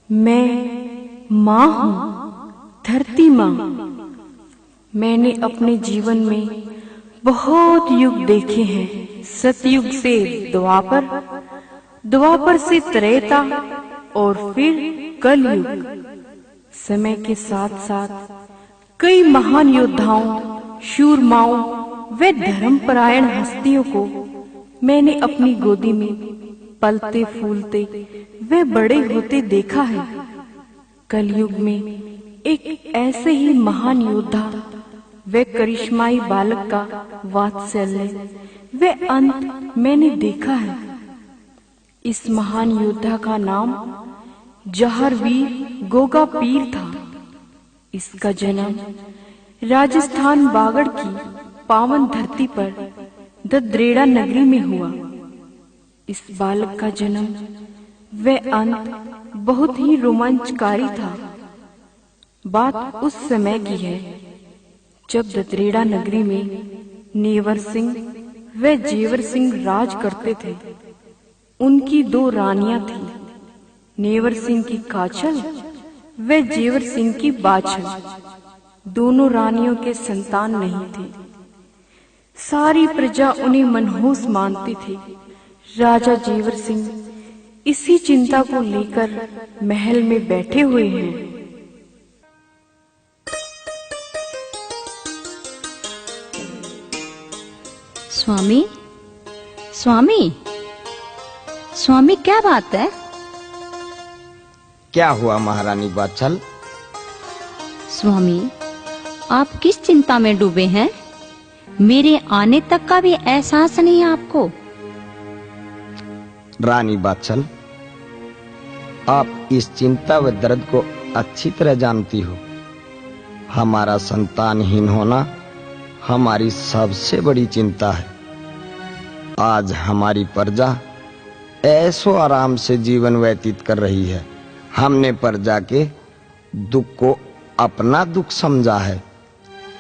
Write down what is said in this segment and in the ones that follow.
मैं माँ हूँ, धरती माँ। मैंने अपने जीवन में बहुत युग देखे हैं। सतयुग से द्वापर, द्वापर से त्रेता और फिर कलयुग। समय के साथ साथ कई महान योद्धाओं, शूरमाओं व धर्मपरायण हस्तियों को मैंने अपनी गोदी में पलते फूलते वे बड़े होते देखा है। कलयुग में एक ऐसे ही महान योद्धा व करिश्माई बालक का वात्सल्य व अंत मैंने देखा है। इस महान योद्धा का नाम जहारवीर गोगा पीर था। इसका जन्म राजस्थान बागड़ की पावन धरती पर दद्रेड़ा नगरी में हुआ। इस बालक का जन्म व अंत बहुत ही रोमांचकारी था। बात उस समय की है जब दद्रेड़ा नगरी में नेवर सिंह व जेवर सिंह राज करते थे। उनकी दो रानियां थीं, नेवर सिंह की काछल व जेवर सिंह की बाछल। दोनों रानियों के संतान नहीं थे। सारी प्रजा उन्हें मनहूस मानती थी। राजा जेवर सिंह इसी चिंता को लेकर महल में बैठे हुए हैं। स्वामी, स्वामी, स्वामी, क्या बात है? क्या हुआ महारानी बाछल? स्वामी, आप किस चिंता में डूबे हैं? मेरे आने तक का भी एहसास नहीं आपको? रानी बाछल, आप इस चिंता व दर्द को अच्छी तरह जानती हो। हमारा संतानहीन होना हमारी सबसे बड़ी चिंता है। आज हमारी प्रजा ऐसो आराम से जीवन व्यतीत कर रही है। हमने प्रजा के दुख को अपना दुख समझा है,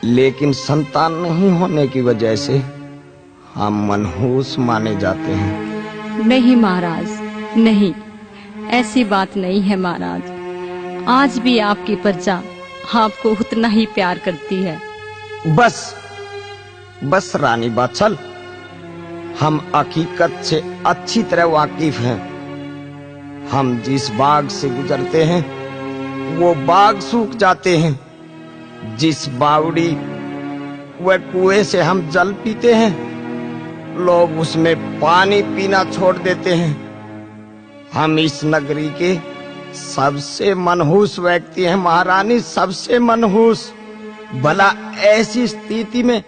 लेकिन संतान नहीं होने की वजह से हम मनहूस माने जाते हैं। नहीं महाराज, नहीं, ऐसी बात नहीं है महाराज। आज भी आपकी प्रजा आपको उतना ही प्यार करती है। बस रानी बाछल, हम हकीकत से अच्छी तरह वाकिफ हैं। हम जिस बाग से गुजरते हैं वो बाग सूख जाते हैं। जिस बावड़ी व कुएं से हम जल पीते हैं, लोग उसमें पानी पीना छोड़ देते हैं। हम इस नगरी के सबसे मनहूस व्यक्ति हैं महारानी, सबसे मनहूस। भला ऐसी स्थिति में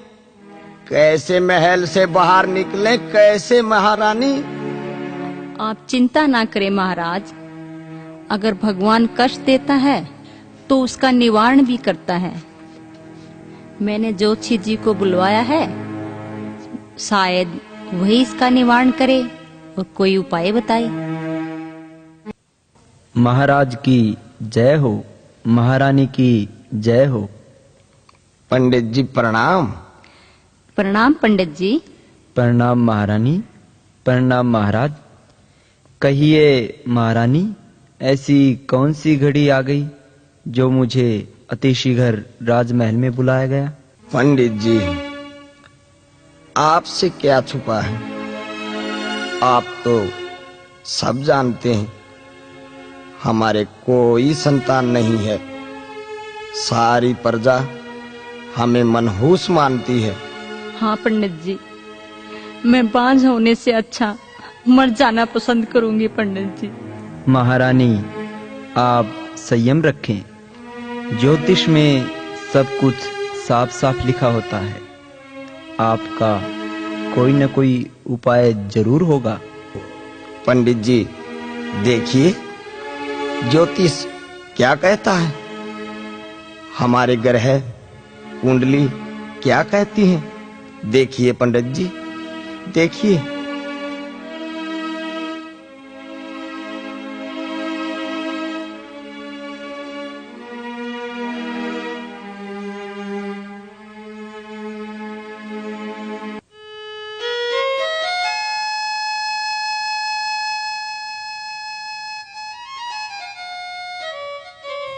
कैसे महल से बाहर निकले, कैसे महारानी? आप चिंता ना करें महाराज। अगर भगवान कष्ट देता है तो उसका निवारण भी करता है। मैंने ज्योतिषी जी को बुलवाया है, शायद वही इसका निवारण करे और कोई उपाय बताए। महाराज की जय हो, महारानी की जय हो। पंडित जी प्रणाम। प्रणाम पंडित जी। प्रणाम महारानी, प्रणाम महाराज। कहिए महारानी, ऐसी कौन सी घड़ी आ गई जो मुझे अतिशीघ्र राजमहल में बुलाया गया? पंडित जी, आपसे क्या छुपा है? आप तो सब जानते हैं, हमारे कोई संतान नहीं है। सारी प्रजा हमें मनहूस मानती है। हाँ पंडित जी, मैं बांझ होने से अच्छा मर जाना पसंद करूंगी पंडित जी। महारानी, आप संयम रखें। ज्योतिष में सब कुछ साफ साफ लिखा होता है। आपका कोई न कोई उपाय जरूर होगा। पंडित जी, देखिए ज्योतिष क्या कहता है। हमारे ग्रह कुंडली क्या कहती है। देखिए पंडित जी, देखिए।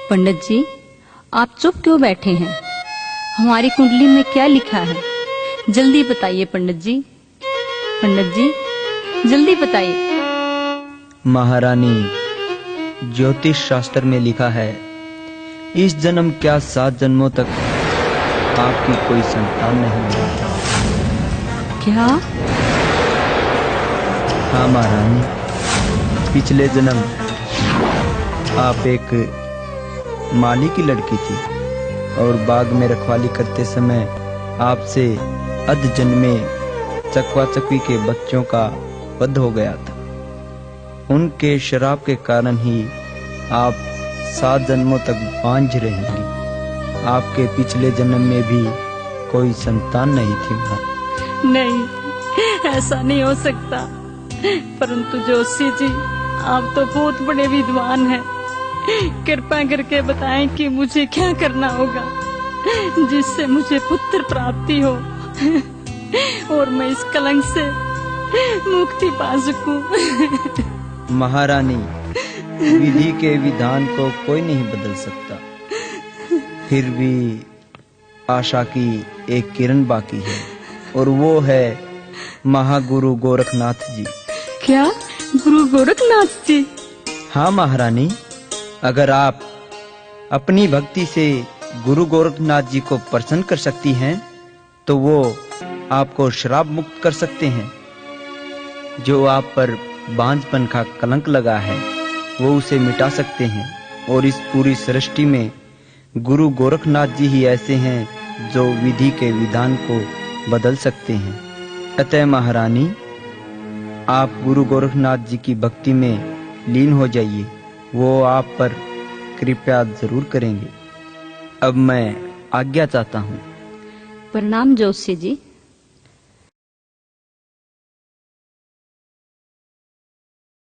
पंडित जी, आप चुप क्यों बैठे हैं? हमारी कुंडली में क्या लिखा है? जल्दी बताइए पंडित जी। पंडित जी, जल्दी बताइए। महारानी, ज्योतिष शास्त्र में लिखा है, इस जन्म क्या 7 जन्मों तक आपकी कोई संतान नहीं होगी। क्या? हाँ महारानी, पिछले जन्म आप एक माली की लड़की थी और बाग में रखवाली करते समय आपसे अध जन्मे चकवा चकवी के बच्चों का वध हो गया था। उनके शराब के कारण ही आप 7 जन्मों तक बांझ रहेंगी। आपके पिछले जन्म में भी कोई संतान नहीं थी। नहीं, ऐसा नहीं हो सकता। परंतु जोशी जी, आप तो बहुत बड़े विद्वान हैं। कृपा करके बताएं कि मुझे क्या करना होगा जिससे मुझे पुत्र प्राप्ति हो और मैं इस कलंक से मुक्ति पा सकूं। महारानी, विधि के विधान को कोई नहीं बदल सकता। फिर भी आशा की एक किरण बाकी है और वो है महागुरु गोरखनाथ जी। क्या? गुरु गोरखनाथ जी? हाँ महारानी, अगर आप अपनी भक्ति से गुरु गोरखनाथ जी को प्रसन्न कर सकती हैं तो वो आपको श्राप मुक्त कर सकते हैं। जो आप पर बांझपन का कलंक लगा है वो उसे मिटा सकते हैं और इस पूरी सृष्टि में गुरु गोरखनाथ जी ही ऐसे हैं जो विधि के विधान को बदल सकते हैं। अतः महारानी, आप गुरु गोरखनाथ जी की भक्ति में लीन हो जाइए, वो आप पर कृपा जरूर करेंगे। अब मैं आज्ञा चाहता हूँ। प्रणाम जोशी जी।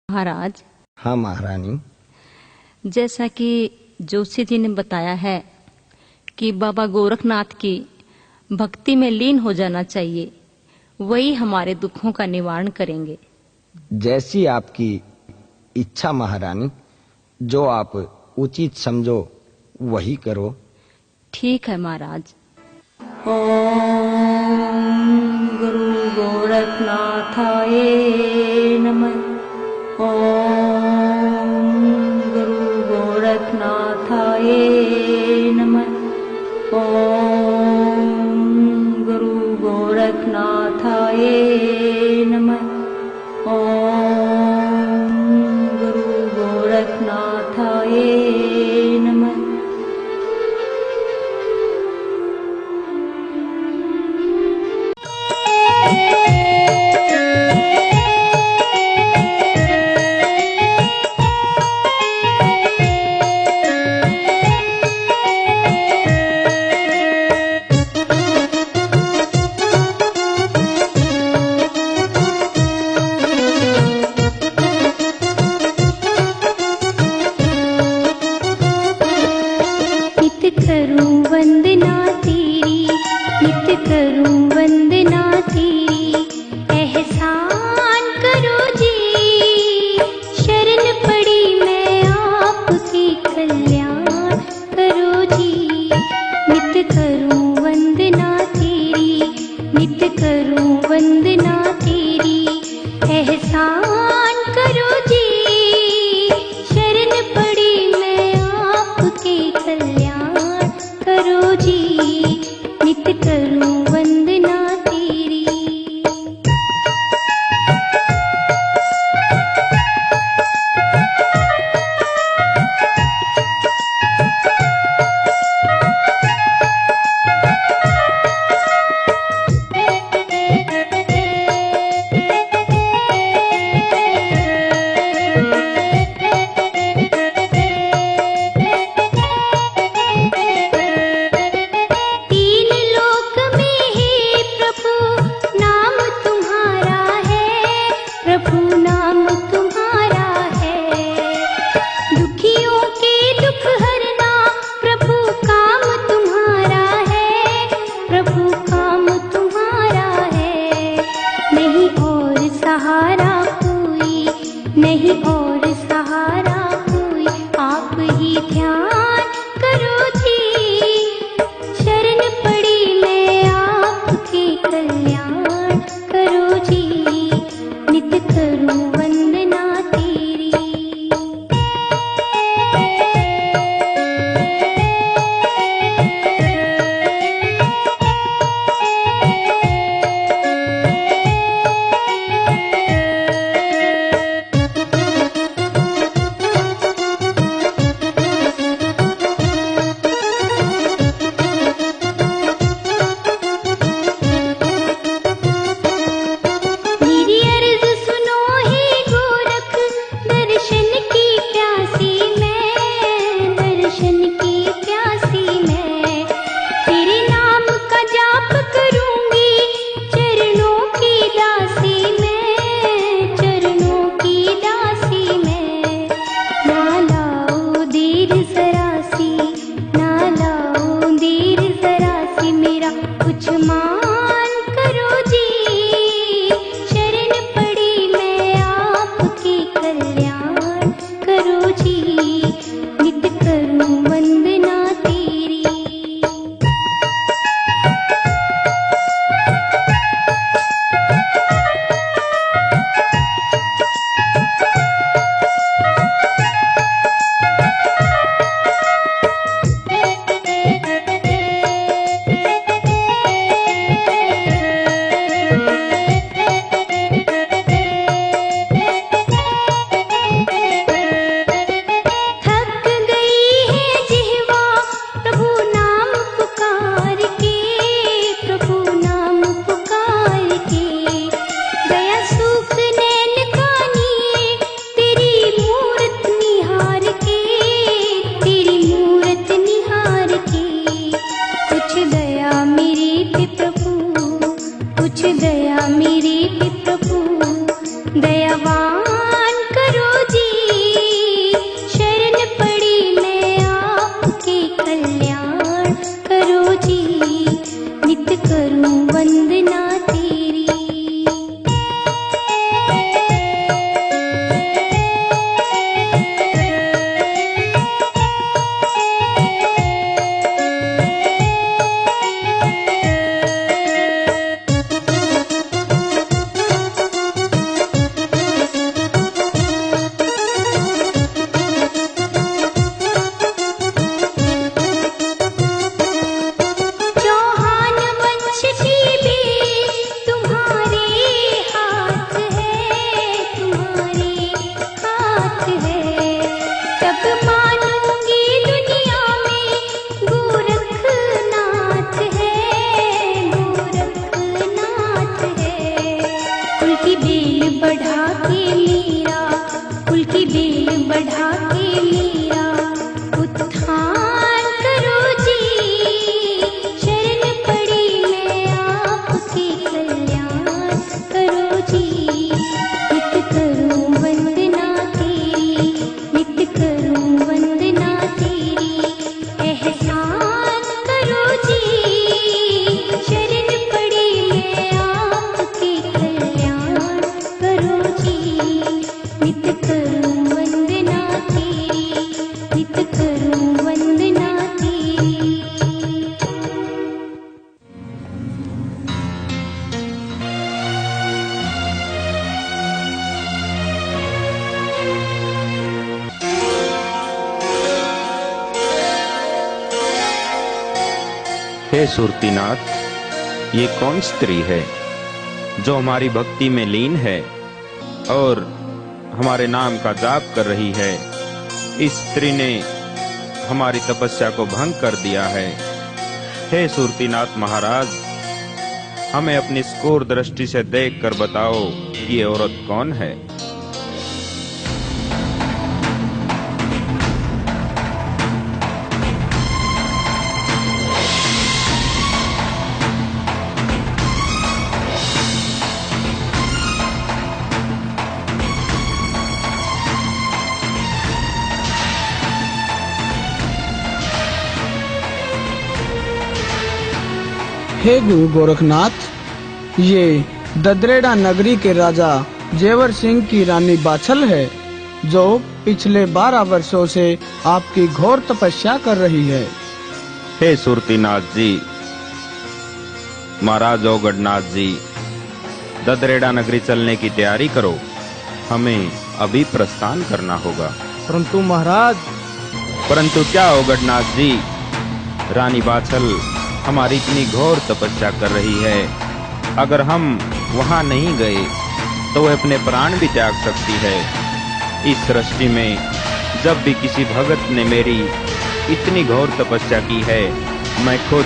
महाराज। हाँ महारानी। जैसा कि जोशी जी ने बताया है कि बाबा गोरखनाथ की भक्ति में लीन हो जाना चाहिए, वही हमारे दुखों का निवारण करेंगे। जैसी आपकी इच्छा महारानी, जो आप उचित समझो वही करो। ठीक है महाराज। ओम गुरु गोरखनाथाय नमः। ओम गुरु गोरखनाथाय नमः। ओम गुरु गोरखनाथाय नमः। ओम गुरु गोरखनाथाय नमः। नहीं और सहारा कोई, आप ही ध्यान नित करूं वंदना तेरी। हे सुरतीनाथ, ये कौन स्त्री है जो हमारी भक्ति में लीन है और हमारे नाम का जाप कर रही है? इस स्त्री ने हमारी तपस्या को भंग कर दिया है। हे सुरतीनाथ महाराज, हमें अपनी स्कोर दृष्टि से देखकर बताओ ये औरत कौन है? हे गुरु गोरखनाथ, ये ददरेड़ा नगरी के राजा जेवर सिंह की रानी बाछल है, जो पिछले 12 वर्षों से आपकी घोर तपस्या कर रही है। हे सुरतीनाथ जी, महाराज औगढ़नाथ जी, ददरेड़ा नगरी चलने की तैयारी करो, हमें अभी प्रस्थान करना होगा। परंतु महाराज। परंतु क्या औगढ़नाथ जी, रानी बाछल हमारी इतनी घोर तपस्या कर रही है, अगर हम वहां नहीं गए तो वह अपने प्राण भी त्याग सकती है। इस सृष्टि में जब भी किसी भगत ने मेरी इतनी घोर तपस्या की है, मैं खुद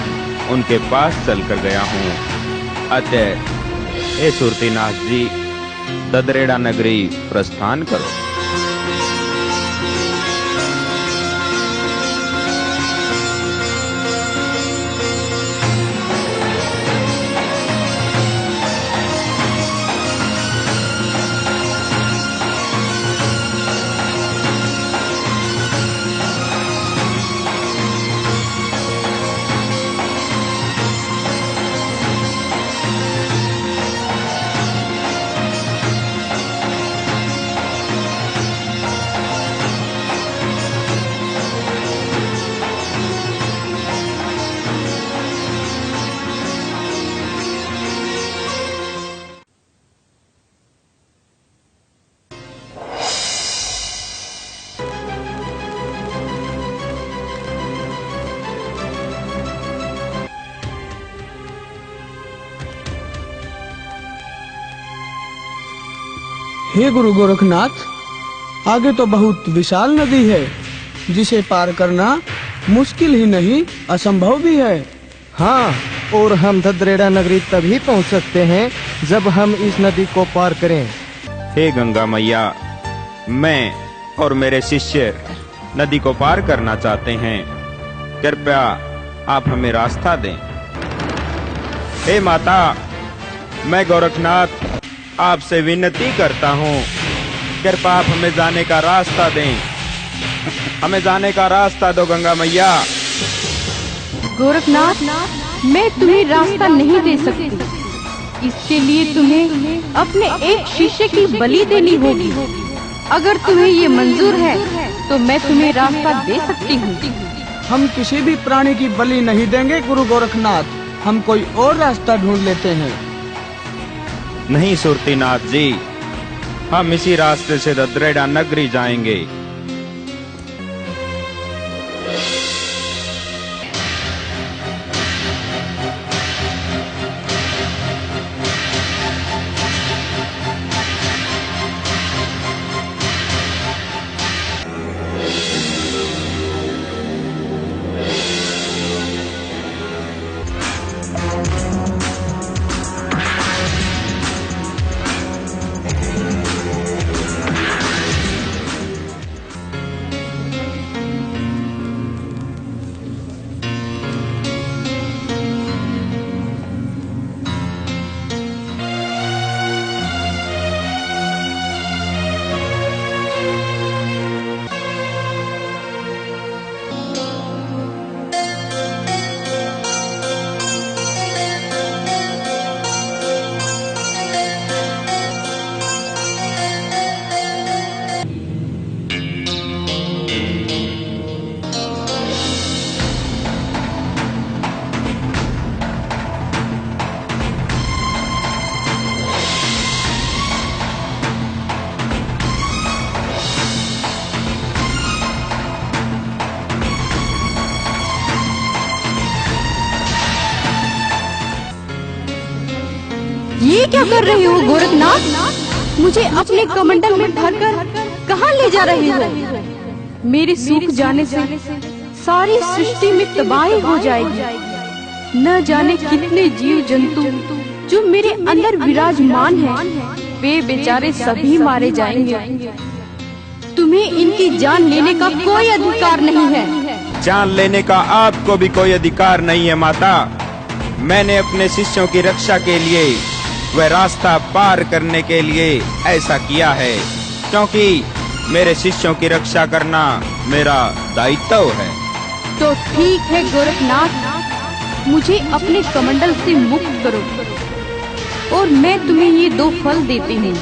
उनके पास चलकर गया हूँ। अतः हे सुरतीनाथ जी, ददरेड़ा नगरी प्रस्थान करो। हे गुरु गोरखनाथ, आगे तो बहुत विशाल नदी है, जिसे पार करना मुश्किल ही नहीं असंभव भी है। हाँ, और हम ददरेड़ा नगरी तभी पहुंच सकते हैं जब हम इस नदी को पार करें। हे गंगा मैया, मैं और मेरे शिष्य नदी को पार करना चाहते हैं। कृपया आप हमें रास्ता दें। हे माता, मैं गोरखनाथ आपसे विनती करता हूँ, कृपया आप हमें जाने का रास्ता दें। हमें जाने का रास्ता दो गंगा मैया। गोरखनाथ, मैं तुम्हें रास्ता नहीं दे सकती। इसके लिए तुम्हें अपने एक शिष्य की बलि देनी होगी। अगर तुम्हें ये मंजूर है तो मैं तुम्हें रास्ता दे सकती हूँ। हम किसी भी प्राणी की बलि नहीं देंगे गुरु गोरखनाथ, हम कोई और रास्ता ढूंढ लेते हैं। नहीं सुरतीनाथ जी, हम इसी रास्ते से ददरेड़ा नगरी जाएंगे। ये क्या कर रहे हो गोरखनाथ? मुझे अपने कमंडल में भरकर कहाँ ले जा रहे हो? मेरे सूख जाने से सारी सृष्टि में तबाही हो जाएगी। न जाने कितने जीव जंतु जो मेरे अंदर विराजमान हैं, वे बेचारे सभी मारे जाएंगे। तुम्हें इनकी जान लेने का कोई अधिकार नहीं है। जान लेने का आपको भी कोई अधिकार नहीं है माता। मैंने अपने शिष्यों की रक्षा के लिए, वह रास्ता पार करने के लिए ऐसा किया है, क्योंकि मेरे शिष्यों की रक्षा करना मेरा दायित्व है। तो ठीक है गोरखनाथ, मुझे अपने कमंडल से मुक्त करो और मैं तुम्हें ये 2 फल देती हूँ।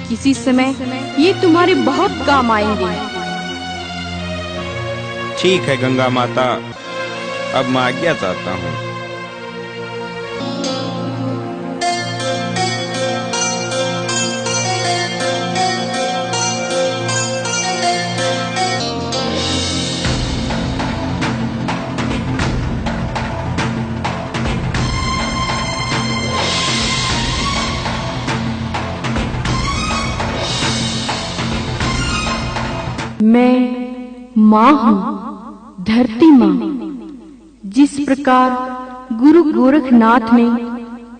किसी समय ये तुम्हारे बहुत काम आएंगे। ठीक है गंगा माता, अब मैं आज्ञा चाहता हूँ। मैं माँ हूँ, धरती माँ। जिस प्रकार गुरु गोरखनाथ ने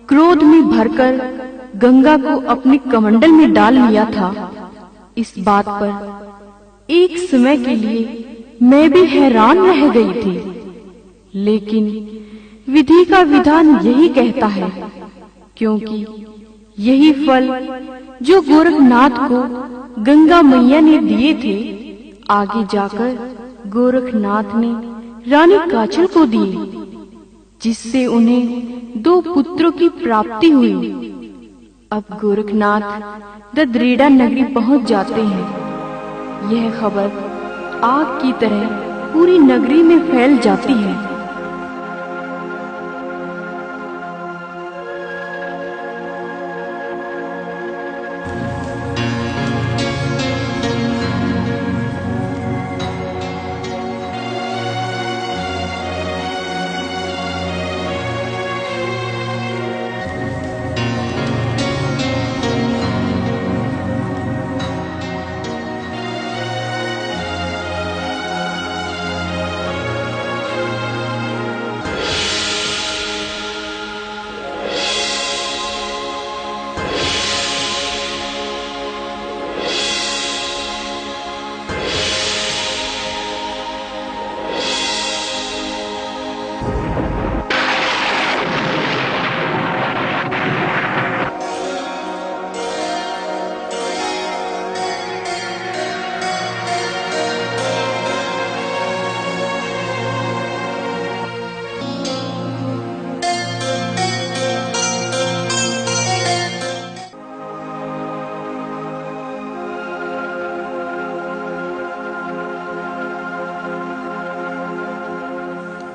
क्रोध में भरकर गंगा को अपने कमंडल में डाल लिया था, इस बात पर एक समय के लिए मैं भी हैरान रह गई थी। लेकिन विधि का विधान यही कहता है, क्योंकि यही फल जो गोरखनाथ को गंगा मैया ने दिए थे, आगे जाकर गोरखनाथ ने रानी काचल को दिए, जिससे उन्हें 2 पुत्रों की प्राप्ति हुई। अब गोरखनाथ ददरेड़ा नगरी पहुंच जाते हैं। यह खबर आग की तरह पूरी नगरी में फैल जाती है।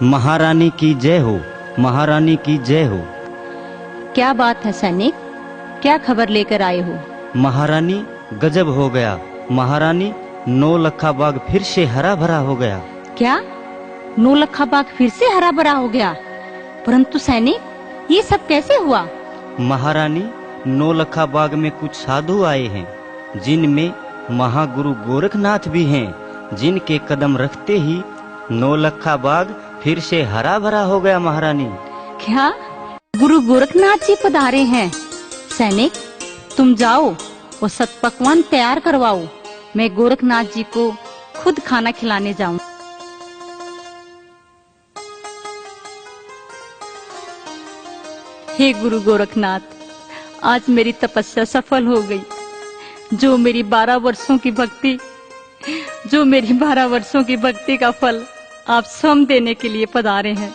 महारानी की जय हो, महारानी की जय हो। क्या बात है सैनिक, क्या खबर लेकर आए हो? महारानी गजब हो गया। महारानी नौलखा बाग फिर से हरा भरा हो गया। क्या नौलखा बाग फिर से हरा भरा हो गया? परंतु सैनिक, ये सब कैसे हुआ? महारानी नौलखा बाग में कुछ साधु आए हैं, जिनमें महागुरु गोरखनाथ भी हैं, जिनके कदम रखते ही नौलखा बाग फिर से हरा भरा हो गया। महारानी क्या गुरु गोरखनाथ जी पधारे हैं? सैनिक, तुम जाओ और सतपकवान तैयार करवाओ, मैं गोरखनाथ जी को खुद खाना खिलाने जाऊं। हे गुरु गोरखनाथ, आज मेरी तपस्या सफल हो गई। जो मेरी 12 वर्षों की भक्ति का फल आप स्वयं देने के लिए पधारे हैं।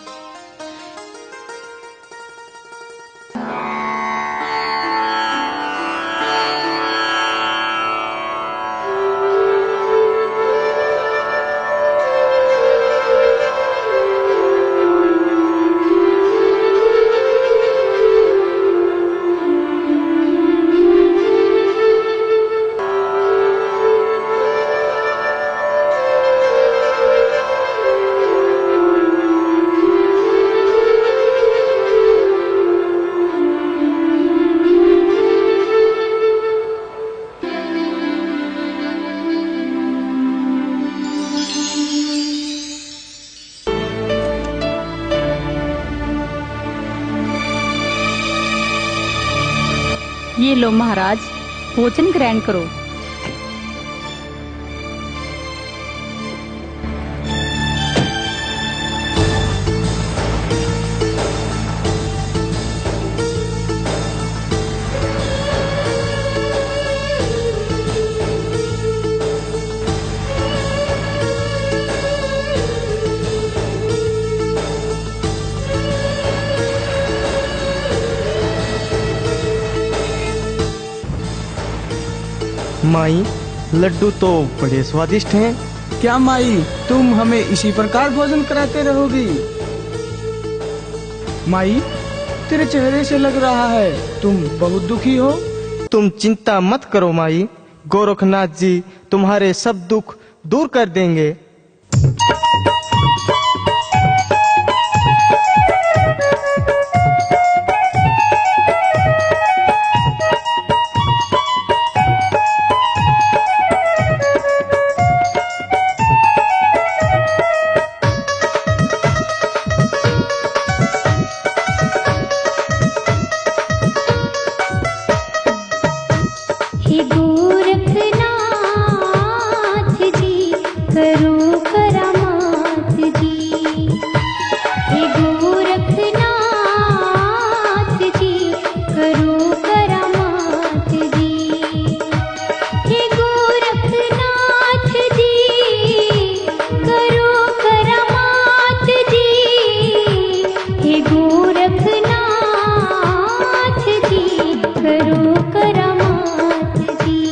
ये लो महाराज, भोजन ग्रहण करो। माई, लड्डू तो बड़े स्वादिष्ट हैं। क्या माई, तुम हमें इसी प्रकार भोजन कराते रहोगी? माई, तेरे चेहरे से लग रहा है तुम बहुत दुखी हो। तुम चिंता मत करो माई, गोरखनाथ जी तुम्हारे सब दुख दूर कर देंगे। हे गोरखनाथ जी, करो करामात जी। हे गोरखनाथ जी, करो करामात जी। हे गोरखनाथ जी, करो करामात जी। हे गोरखनाथ जी, करो करामात जी।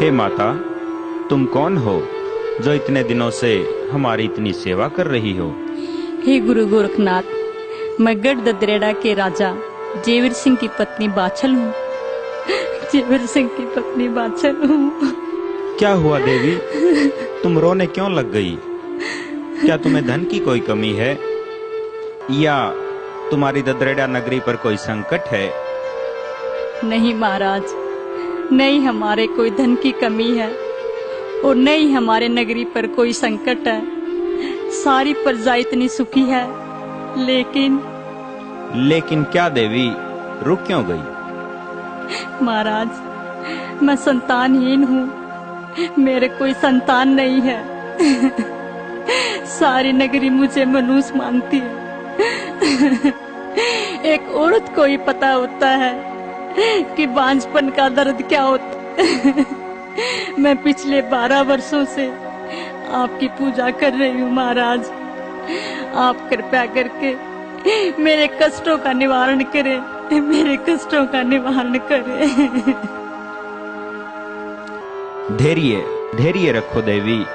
हे माता, तुम कौन हो जो इतने दिनों से हमारी इतनी सेवा कर रही हो? हे गुरु गोरखनाथ, मैं गढ़ ददरेड़ा के राजा जेवर सिंह की पत्नी बाछल हूँ। जेवर सिंह की पत्नी बाछल हूँ। क्या हुआ देवी, तुम रोने क्यों लग गई? क्या तुम्हें धन की कोई कमी है या तुम्हारी ददरेड़ा नगरी पर कोई संकट है? नहीं महाराज, नहीं हमारे कोई धन की कमी है और नहीं हमारे नगरी पर कोई संकट है। सारी प्रजा इतनी सुखी है, लेकिन क्या देवी, रुक क्यों गई? महाराज, मैं संतानहीन हूँ, मेरे कोई संतान नहीं है। सारी नगरी मुझे मनुष्य मानती है। एक औरत को ही पता होता है कि बांझपन का दर्द क्या होता है। मैं पिछले 12 वर्षों से आपकी पूजा कर रही हूँ महाराज। आप कृपया करके मेरे कष्टों का निवारण करें, मेरे कष्टों का निवारण करें। धैर्य रखो देवी।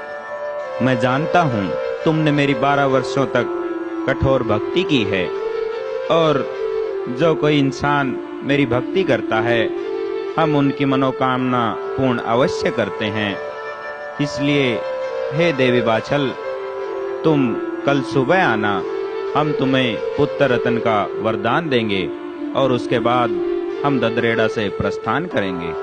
मैं जानता हूँ तुमने मेरी 12 वर्षों तक कठोर भक्ति की है और जो कोई इंसान मेरी भक्ति करता है, हम उनकी मनोकामना पूर्ण अवश्य करते हैं। इसलिए हे देवी बाछल, तुम कल सुबह आना, हम तुम्हें पुत्र रतन का वरदान देंगे और उसके बाद हम ददरेड़ा से प्रस्थान करेंगे।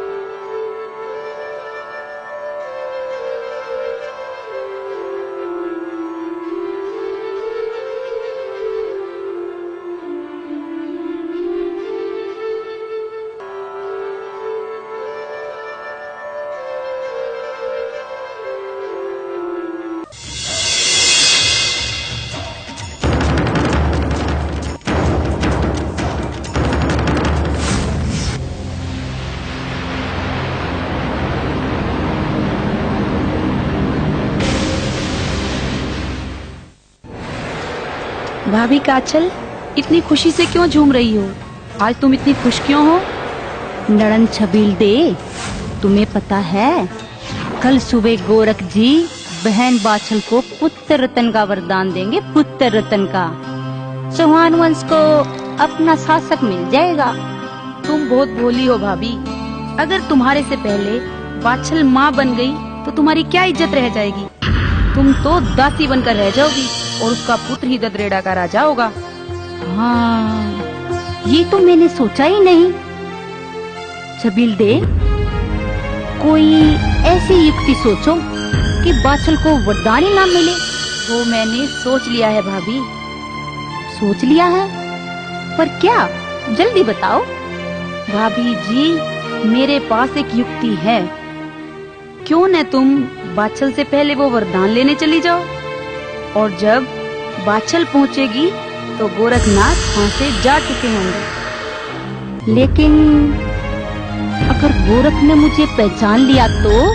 भाभी काचल, इतनी खुशी से क्यों झूम रही हो? आज तुम इतनी खुश क्यों हो? नड़न छबील दे, तुम्हें पता है कल सुबह गोरख जी बहन बाछल को पुत्र रतन का वरदान देंगे, पुत्र रतन का। चौहान वंश को अपना शासक मिल जाएगा। तुम बहुत भोली हो भाभी। अगर तुम्हारे से पहले बाछल माँ बन गई तो तुम्हारी क्या इज्जत रह जाएगी? तुम तो दासी बनकर रह जाओगी और उसका पुत्र ही ददरेड़ा का राजा होगा। हाँ, ये तो मैंने सोचा ही नहीं। छबील दे, कोई ऐसी युक्ति सोचो कि बाछल को वरदान ही ना मिले। वो मैंने सोच लिया है भाभी। सोच लिया है? पर क्या? जल्दी बताओ। भाभी जी, मेरे पास एक युक्ति है। क्यों न तुम बाछल से पहले वो वरदान लेने चली जाओ और जब बाछल पहुंचेगी तो गोरखनाथ वहां से जा चुके होंगे। लेकिन अगर गोरख ने मुझे पहचान लिया तो?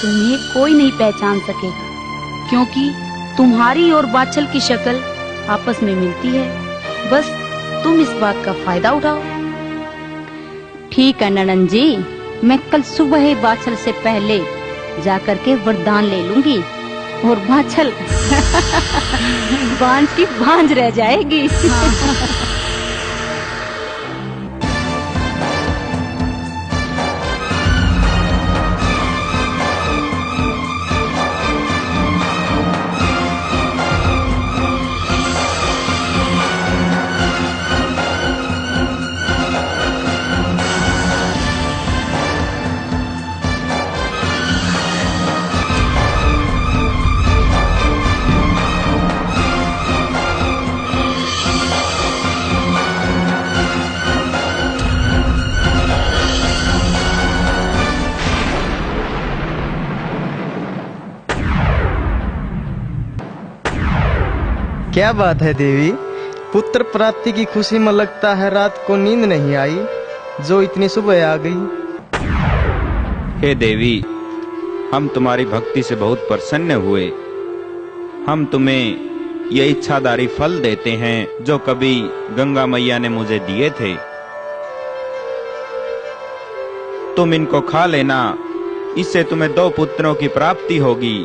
तुम्हें कोई नहीं पहचान सकेगा क्योंकि तुम्हारी और बाछल की शक्ल आपस में मिलती है। बस तुम इस बात का फायदा उठाओ। ठीक है ननन जी, मैं कल सुबह ही बाछल से पहले जाकर के वरदान ले लूंगी और बाछल बांझ की बांझ रह जाएगी। क्या बात है देवी, पुत्र प्राप्ति की खुशी में लगता है रात को नींद नहीं आई जो इतनी सुबह आ गई। हे देवी, हम तुम्हारी भक्ति से बहुत प्रसन्न हुए। हम तुम्हें ये इच्छाधारी फल देते हैं जो कभी गंगा मैया ने मुझे दिए थे। तुम इनको खा लेना, इससे तुम्हें 2 पुत्रों की प्राप्ति होगी,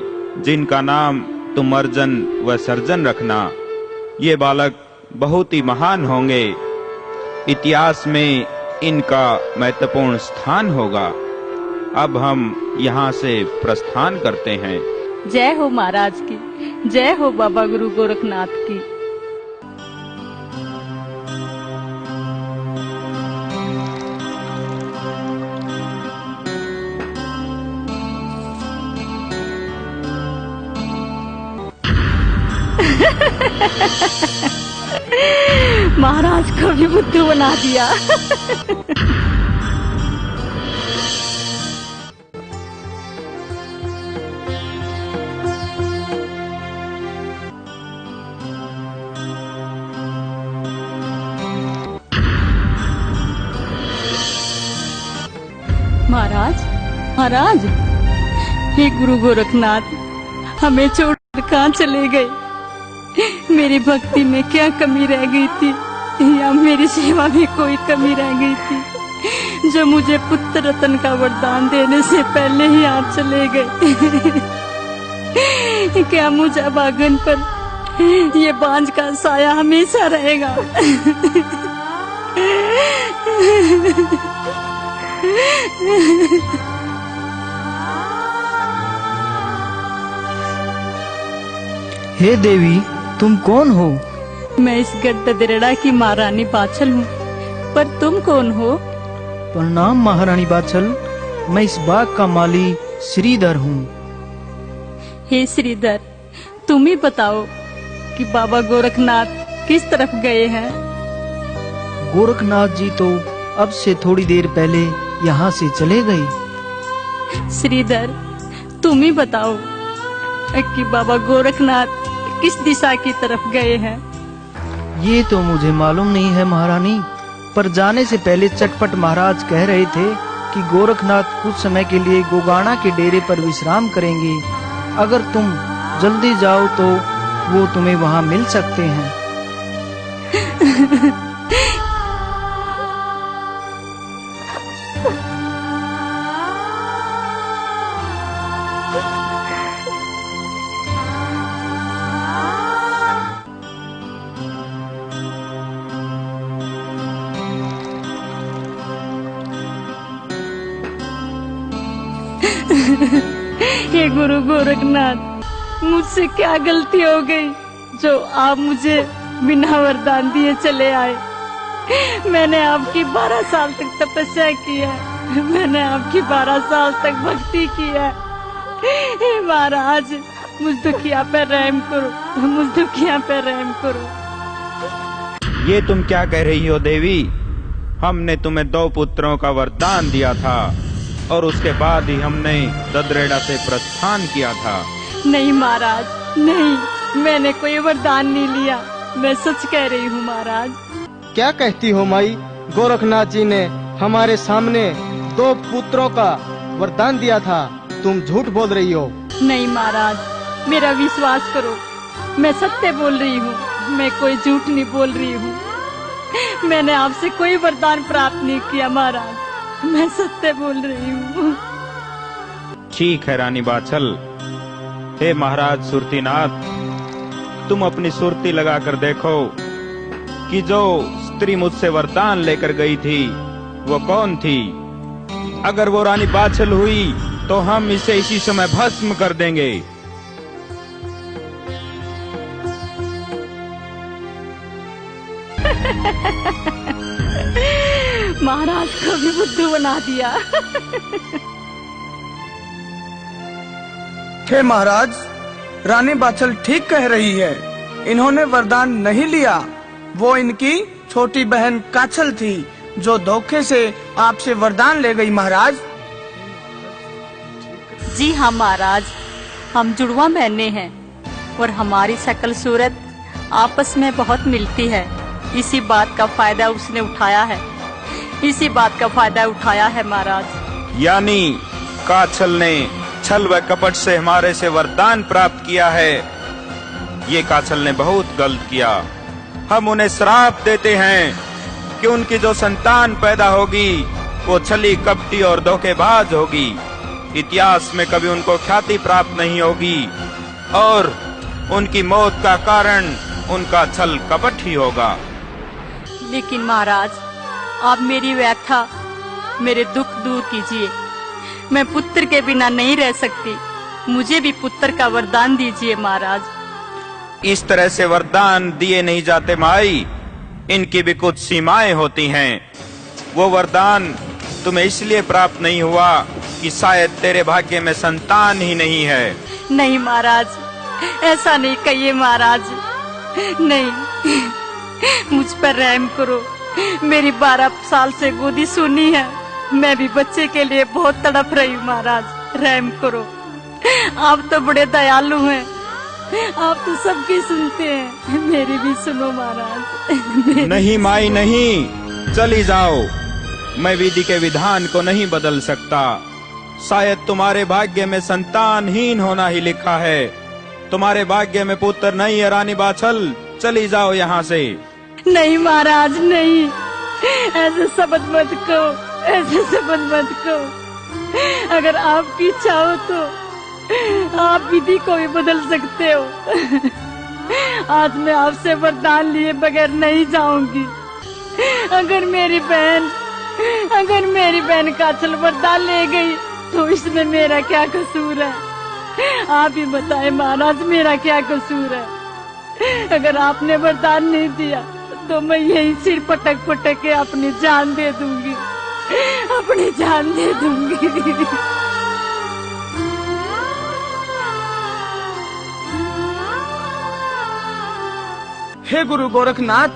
जिनका नाम तुम अर्जन व सर्जन रखना। ये बालक बहुत ही महान होंगे, इतिहास में इनका महत्वपूर्ण स्थान होगा। अब हम यहाँ से प्रस्थान करते हैं। जय हो महाराज की, जय हो बाबा गुरु गोरखनाथ की। महाराज को भी बुद्धू बना दिया। महाराज, महाराज, हे गुरु गोरखनाथ, हमें छोड़कर कहाँ चले गए? मेरी भक्ति में क्या कमी रह गई थी, या मेरी सेवा में कोई कमी रह गई थी, जो मुझे पुत्र रतन का वरदान देने से पहले ही आप चले गए? क्या मुझे बागन पर ये बांझ का साया हमेशा रहेगा? हे देवी, तुम कौन हो? मैं इस ददरेड़ा की महारानी बाछल हूँ, पर तुम कौन हो? प्रणाम महारानी बाछल, मैं इस बाग का माली श्रीधर हूँ। हे श्रीधर, तुम ही बताओ कि बाबा गोरखनाथ किस तरफ गए हैं? गोरखनाथ जी तो अब से थोड़ी देर पहले यहाँ से चले गए। श्रीधर, तुम ही बताओ कि बाबा गोरखनाथ किस दिशा की तरफ गए हैं? ये तो मुझे मालूम नहीं है महारानी, पर जाने से पहले चटपट महाराज कह रहे थे कि गोरखनाथ कुछ समय के लिए गोगाना के डेरे पर विश्राम करेंगे। अगर तुम जल्दी जाओ तो वो तुम्हें वहाँ मिल सकते हैं। हे गुरु गोरखनाथ, मुझसे क्या गलती हो गई जो आप मुझे बिना वरदान दिए चले आए? मैंने आपकी 12 साल तक तपस्या की है, मैंने आपकी 12 साल तक भक्ति की है। हे महाराज, मुझ दुखिया पे रहम करो, मुझ दुखिया पे रहम करो। ये तुम क्या कह रही हो देवी? हमने तुम्हें 2 पुत्रों का वरदान दिया था और उसके बाद ही हमने ददरेड़ा से प्रस्थान किया था। नहीं महाराज, नहीं, मैंने कोई वरदान नहीं लिया, मैं सच कह रही हूँ महाराज। क्या कहती हो माई? गोरखनाथ जी ने हमारे सामने 2 पुत्रों का वरदान दिया था, तुम झूठ बोल रही हो। नहीं महाराज, मेरा विश्वास करो, मैं सत्य बोल रही हूँ, मैं कोई झूठ नहीं बोल रही हूँ। मैंने आपसे कोई वरदान प्राप्त नहीं किया महाराज, मैं सत्य बोल रही हूँ। ठीक है रानी बाछल। हे महाराज सुरतीनाथ, तुम अपनी सुरती लगाकर देखो कि जो स्त्री मुझसे वरदान लेकर गई थी वो कौन थी। अगर वो रानी बाछल हुई तो हम इसे इसी समय भस्म कर देंगे। महाराज को भी बुद्धू बना दिया। हे महाराज, रानी बाछल ठीक कह रही है, इन्होंने वरदान नहीं लिया, वो इनकी छोटी बहन काछल थी जो धोखे से आपसे वरदान ले गई महाराज। जी हाँ महाराज, हम जुड़वा बहने हैं और हमारी शक्ल सूरत आपस में बहुत मिलती है। इसी बात का फायदा उसने उठाया है, इसी बात का फायदा उठाया है महाराज। यानी काछल ने छल व कपट से हमारे से वरदान प्राप्त किया है। ये काछल ने बहुत गलत किया। हम उन्हें श्राप देते हैं कि उनकी जो संतान पैदा होगी वो छली कपटी और धोखेबाज होगी। इतिहास में कभी उनको ख्याति प्राप्त नहीं होगी और उनकी मौत का कारण उनका छल कपट ही होगा। लेकिन महाराज, आप मेरी व्याख्या, मेरे दुख दूर कीजिए। मैं पुत्र के बिना नहीं रह सकती। मुझे भी पुत्र का वरदान दीजिए महाराज। इस तरह से वरदान दिए नहीं जाते माई, इनकी भी कुछ सीमाएं होती हैं। वो वरदान तुम्हें इसलिए प्राप्त नहीं हुआ कि शायद तेरे भाग्य में संतान ही नहीं है। नहीं महाराज, ऐसा नहीं कहिए महाराज। नहीं, मुझ पर रहम करो। मेरी 12 साल से गोदी सुनी है। मैं भी बच्चे के लिए बहुत तड़प रही हूँ महाराज, रहम करो। आप तो बड़े दयालु हैं, आप तो सबकी सुनते हैं, मेरी भी सुनो महाराज। नहीं माई नहीं, चली जाओ। मैं विधि के विधान को नहीं बदल सकता। शायद तुम्हारे भाग्य में संतानहीन होना ही लिखा है। तुम्हारे भाग्य में पुत्र नहीं है रानी बाछल, चली जाओ यहाँ से। नहीं महाराज नहीं, ऐसे शब्द मत कहो, ऐसे शब्द मत कहो। अगर आपकी इच्छा हो तो आप विधि को भी बदल सकते हो। आज मैं आपसे वरदान लिए बगैर नहीं जाऊंगी। अगर मेरी बहन काछल वरदान ले गई तो इसमें मेरा क्या कसूर है? आप ही बताएं महाराज, मेरा क्या कसूर है? अगर आपने वरदान नहीं दिया तो मैं यही सिर पटक पटक के अपनी जान दे दूंगी, अपनी जान दे दूंगी। हे गुरु गोरखनाथ,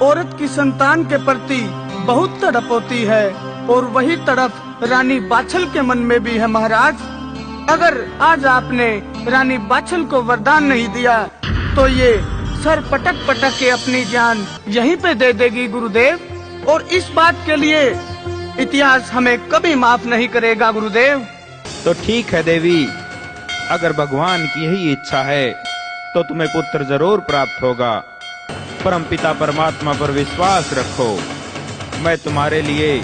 औरत की संतान के प्रति बहुत तड़प होती है और वही तड़प रानी बाछल के मन में भी है महाराज। अगर आज आपने रानी बाछल को वरदान नहीं दिया तो ये सर पटक पटक के अपनी जान यहीं पे दे देगी गुरुदेव, और इस बात के लिए इतिहास हमें कभी माफ नहीं करेगा गुरुदेव। तो ठीक है देवी, अगर भगवान की यही इच्छा है तो तुम्हें पुत्र जरूर प्राप्त होगा। परमपिता परमात्मा पर विश्वास रखो। मैं तुम्हारे लिए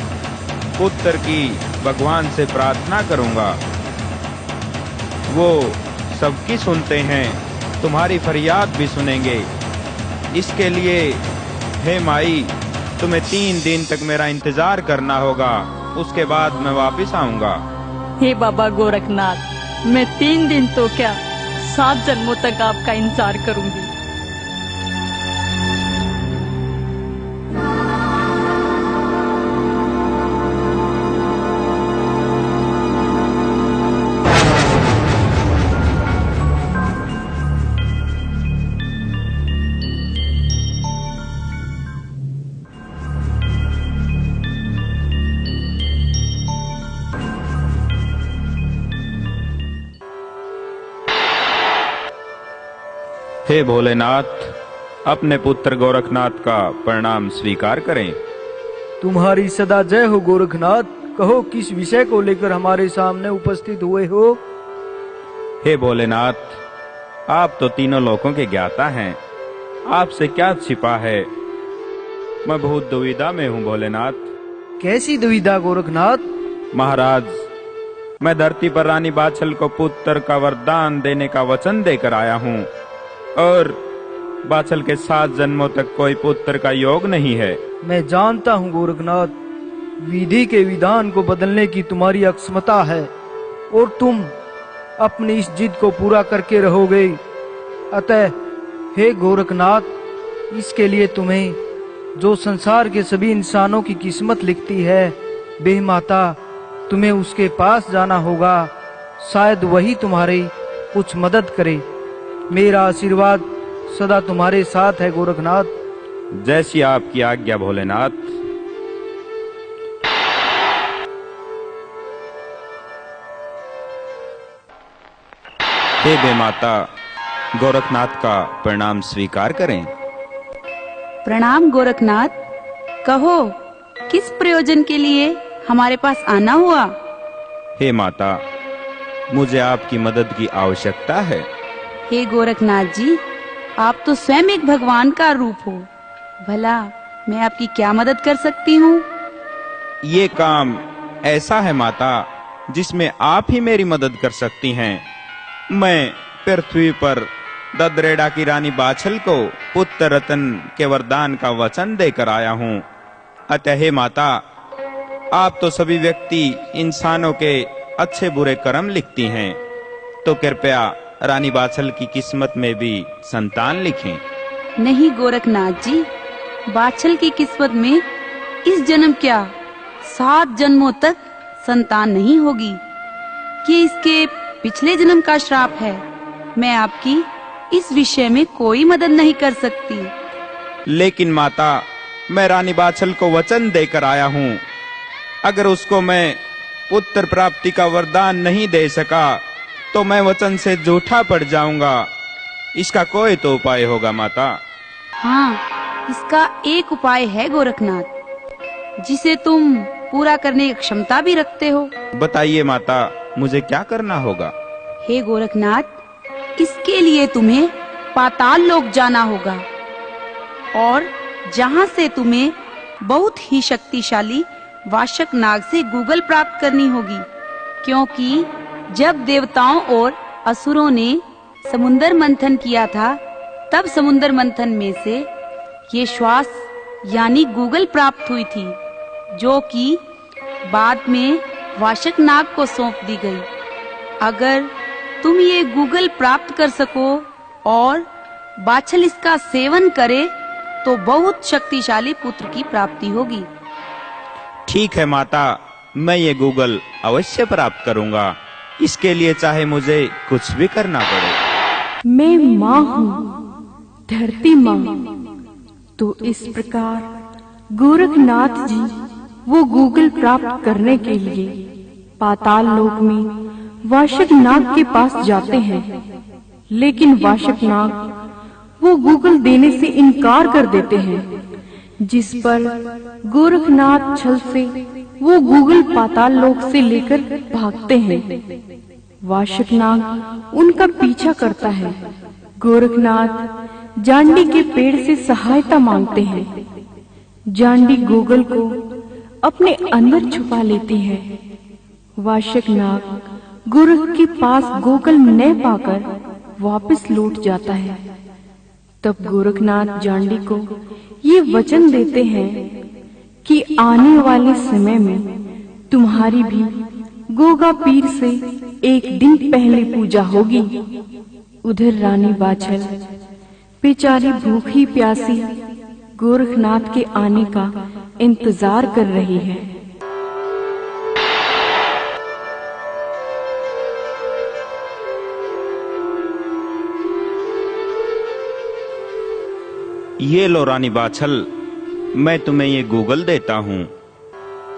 पुत्र की भगवान से प्रार्थना करूंगा। वो सबकी सुनते हैं, तुम्हारी फरियाद भी सुनेंगे। इसके लिए हे माई, तुम्हें 3 दिन तक मेरा इंतजार करना होगा, उसके बाद मैं वापस आऊंगा। हे बाबा गोरखनाथ, मैं 3 दिन तो क्या 7 जन्मों तक आपका इंतजार करूंगी। हे भोलेनाथ, अपने पुत्र गोरखनाथ का प्रणाम स्वीकार करें। तुम्हारी सदा जय हो गोरखनाथ। कहो, किस विषय को लेकर हमारे सामने उपस्थित हुए हो? हे भोलेनाथ, आप तो तीनों लोकों के ज्ञाता हैं, आपसे क्या छिपा है? मैं बहुत दुविधा में हूँ भोलेनाथ। कैसी दुविधा गोरखनाथ? महाराज, मैं धरती पर रानी बाछल को पुत्र का वरदान देने का वचन देकर आया हूँ और बाछल के 7 जन्मों तक कोई पुत्र का योग नहीं है। मैं जानता हूँ गोरखनाथ, विधि के विधान को बदलने की तुम्हारी अक्षमता है और तुम अपनी इस जिद को पूरा करके रहोगे। अतः हे गोरखनाथ, इसके लिए तुम्हें जो संसार के सभी इंसानों की किस्मत लिखती है, बे माता, तुम्हें उसके पास जाना होगा। शायद वही तुम्हारी कुछ मदद करे। मेरा आशीर्वाद सदा तुम्हारे साथ है गोरखनाथ। जैसी आपकी आज्ञा भोलेनाथ। हे बे माता, गोरखनाथ का प्रणाम स्वीकार करें। प्रणाम गोरखनाथ। कहो, किस प्रयोजन के लिए हमारे पास आना हुआ? हे माता, मुझे आपकी मदद की आवश्यकता है। हे गोरखनाथ जी, आप तो स्वयं एक भगवान का रूप हो। भला मैं आपकी क्या मदद कर सकती हूँ? ये काम ऐसा है माता जिसमें आप ही मेरी मदद कर सकती हैं। मैं पृथ्वी पर ददरेड़ा की रानी बाछल को पुत्र रतन के वरदान का वचन देकर आया हूँ। अतः हे माता, आप तो सभी व्यक्ति इंसानों के अच्छे बुरे कर्म लिखती हैं, तो कृपया रानी बाछल की किस्मत में भी संतान लिखें। नहीं गोरखनाथ जी, बाछल की किस्मत में इस जन्म क्या 7 जन्मों तक संतान नहीं होगी। ये इसके पिछले जन्म का श्राप है। मैं आपकी इस विषय में कोई मदद नहीं कर सकती। लेकिन माता, मैं रानी बाछल को वचन देकर आया हूँ। अगर उसको मैं पुत्र प्राप्ति का वरदान नहीं दे सका तो मैं वचन से झूठा पड़ जाऊंगा। इसका कोई तो उपाय होगा माता। हाँ, इसका एक उपाय है गोरखनाथ, जिसे तुम पूरा करने की क्षमता भी रखते हो। बताइए माता, मुझे क्या करना होगा? हे गोरखनाथ, इसके लिए तुम्हें पाताल लोक जाना होगा और जहाँ से तुम्हें बहुत ही शक्तिशाली वाशक नाग से गुगल प्राप्त करनी होगी। क्योंकि जब देवताओं और असुरों ने समुद्र मंथन किया था, तब समुद्र मंथन में से ये श्वास यानी गुगल प्राप्त हुई थी, जो कि बाद में वाशक नाग को सौंप दी गई। अगर तुम ये गुगल प्राप्त कर सको और बाछल इसका सेवन करे तो बहुत शक्तिशाली पुत्र की प्राप्ति होगी। ठीक है माता, मैं ये गूगल अवश्य प्राप्त करूंगा। इसके लिए चाहे मुझे कुछ भी करना पड़े। मैं माँ हूँ, धरती माँ। तो इस प्रकार गोरखनाथ जी वो गूगल प्राप्त करने के लिए पाताल लोक में वाशक नाग के पास जाते हैं। लेकिन वाशक नाग वो गूगल देने से इनकार कर देते हैं, जिस पर गोरखनाथ छल से वो गूगल पाताल लोक से लेकर भागते हैं। वाशक नाग उनका पीछा करता है। गोरखनाथ जांडी के पेड़ से सहायता मांगते हैं। जांडी गूगल को अपने अंदर छुपा लेती है। वाशक नाग गोरख के पास गूगल न पाकर वापस लौट जाता है। तब गोरखनाथ जांडी को ये वचन देते हैं कि आने वाले समय में तुम्हारी भी गोगा पीर से एक दिन पहले पूजा होगी। उधर रानी बाछल बेचारी भूखी प्यासी गोरखनाथ के आने का इंतजार कर रही है। ये लो रानी बाछल, मैं तुम्हें ये गूगल देता हूँ,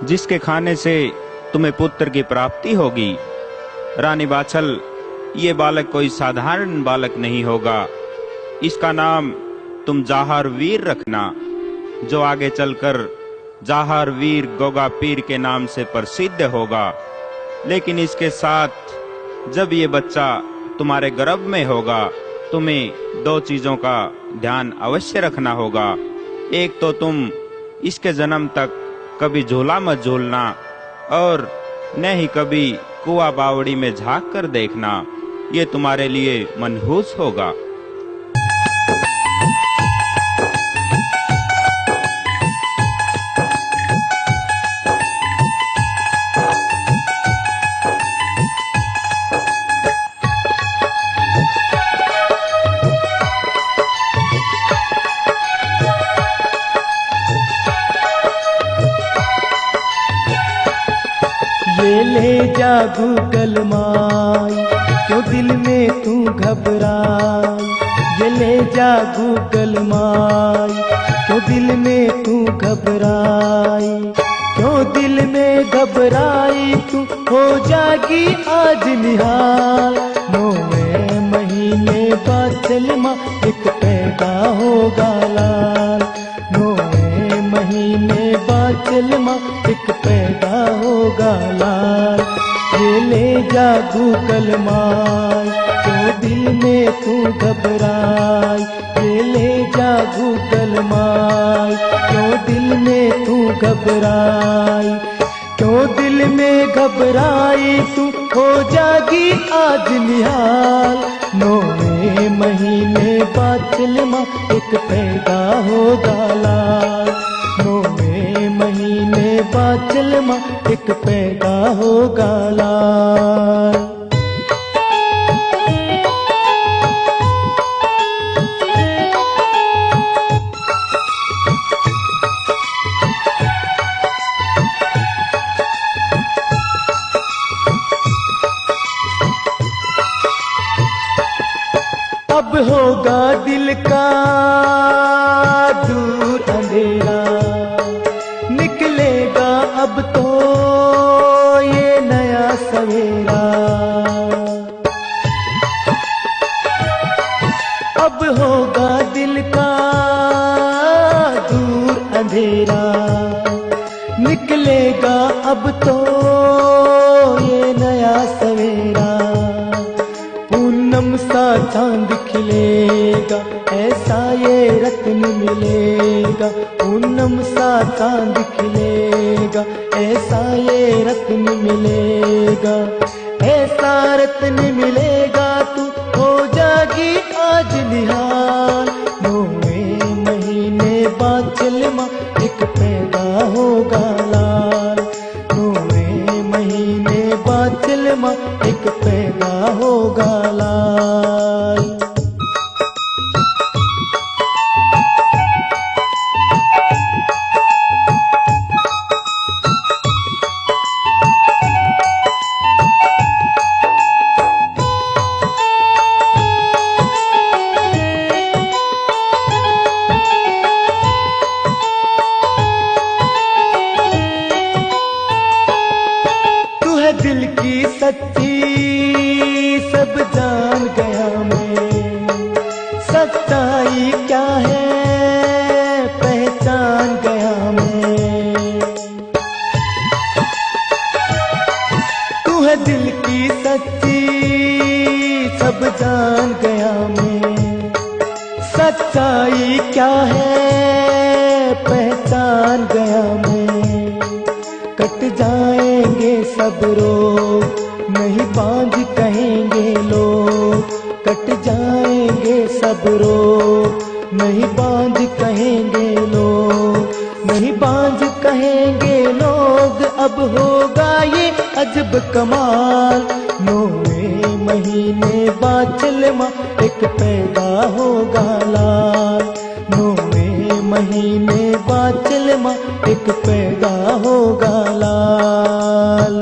जिसके खाने से तुम्हें पुत्र की प्राप्ति होगी। रानी बाछल, ये बालक कोई साधारण बालक नहीं होगा। इसका नाम तुम जाहर वीर रखना, जो आगे चलकर जाहर वीर गोगा पीर के नाम से प्रसिद्ध होगा। लेकिन इसके साथ जब ये बच्चा तुम्हारे गर्भ में होगा, तुम्हें 2 चीजों का ध्यान अवश्य रखना होगा। एक तो तुम इसके जन्म तक कभी झूला मत झूलना और न ही कभी कुआ बावड़ी में झांक कर देखना। ये तुम्हारे लिए मनहूस होगा। ये ले जा गूगल माई, क्यों दिल में तू घबराई। ये ले जा गूगल माई, क्यों दिल में तू घबराई। क्यों दिल में घबराई तू, हो जागी आज निहाल। 9वें महीने बाछल माँ एक पैदा होगा लाल। 9वें महीने बाछल माँ एक पैदा होगा लाल। ये ले जा गूगल माई, क्यों दिल में तू घबराई। ये ले जा गूगल माई, क्यों दिल में तू घबराई, क्यों दिल में घबराई तू, हो जागी आज निहाल। 9वें महीने बादल माँ एक पैदा होगा लाल, 9वें महीने बादल माँ एक पैदा होगा लाल। अब होगा दिल का दूर अंधेरा, निकलेगा अब तो ये नया सवेरा। अब होगा दिल का दूर अंधेरा, निकलेगा अब तो ये नया सवेरा। पूनम सा चांद खिलेगा, ऐसा ये रत्न मिलेगा। पूनम सा चांद खिलेगा, ऐसा ये रत्न मिलेगा। ऐसा रत्न मिलेगा तू हो जागी आज निहाल। 9वें महीने बादल माँ एक पैदा होगा लाल, 9वें महीने बादल माँ एक पैदा होगा लाल। तू है दिल की सच्ची सब जान गया मैं, सच्चाई क्या है पहचान गया मैं। तू है दिल की सच्ची सब जान गया मैं, सच्चाई क्या है पहचान गया मैं। कट जाएंगे सब रोग नहीं बांझ कहेंगे लोग, कट जाएंगे सब रोग नहीं बांझ कहेंगे लोग, नहीं बांझ कहेंगे लोग। अब होगा ये अजब कमाल, 9वें महीने बादल माँ एक पैदा होगा लाल, 9वें महीने बादल माँ एक पैदा होगा लाल।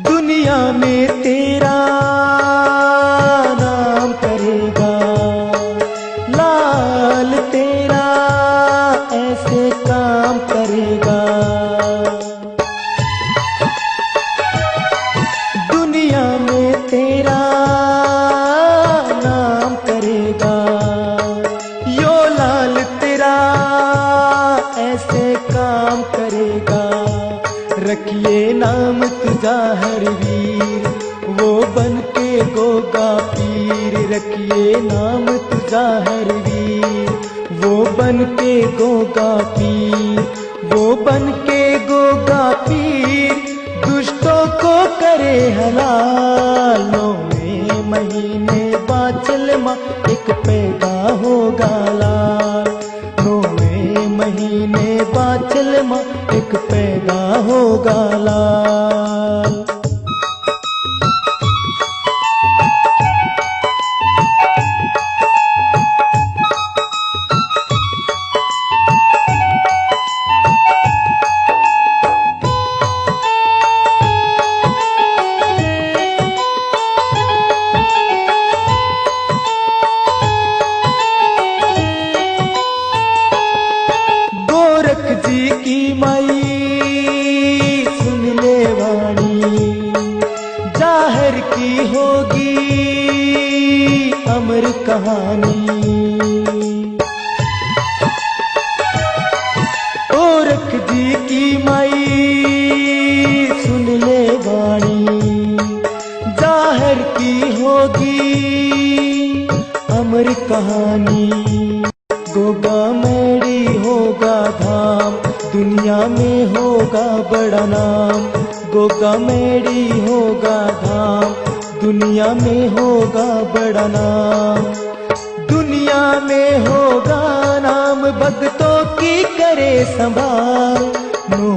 दुनिया में तेरा नाम करेगा लाल, तेरा ऐसे काम करेगा। दुनिया में तेरा नाम करेगा, यो लाल तेरा ऐसे काम करेगा। रखिए नाम तुझा हर वीर, वो बन के गोगा पीर। रखिए नाम तुझा हर वीर, वो बन के गोगा पीर, वो बन के गोगा पीर। दुष्टों को करे हलाल, 9वें महीने बादल माँ एक पैदा होगा लाल, 9वें महीने बादल माँ एक पैदा होगा लाल। गोरख जी की माई सुन ले वाणी, जाहिर की होगी अमर का कहानी। गोरख जी की माई सुन ले वाणी, जाहिर की होगी अमर कहानी। गोगा मेरी होगा धाम, दुनिया में होगा बड़ा नाम। गोगा मेरी होगा धाम, दुनिया में होगा बड़ा नाम। दुनिया में होगा नाम, भक्तों की करे संभाल। 9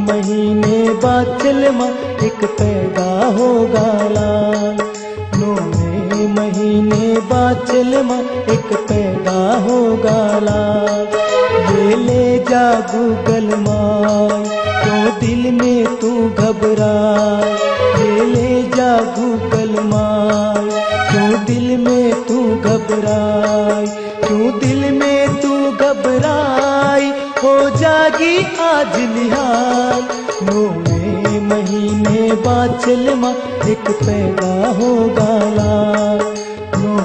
महीने बाद चलमा एक पैदा होगा लाल। 9 महीने बाद चलमा एक पैदा होगा लाल। ये ले जा गूगल माय, क्यों दिल में तू घबराए। ये ले जा गूगल माय, क्यों दिल में तू घबराए। क्यों दिल में तू घबराई, हो जागी आज निहाल। 9 महीने बाद चलमा एक पैदा होगा लाल। 9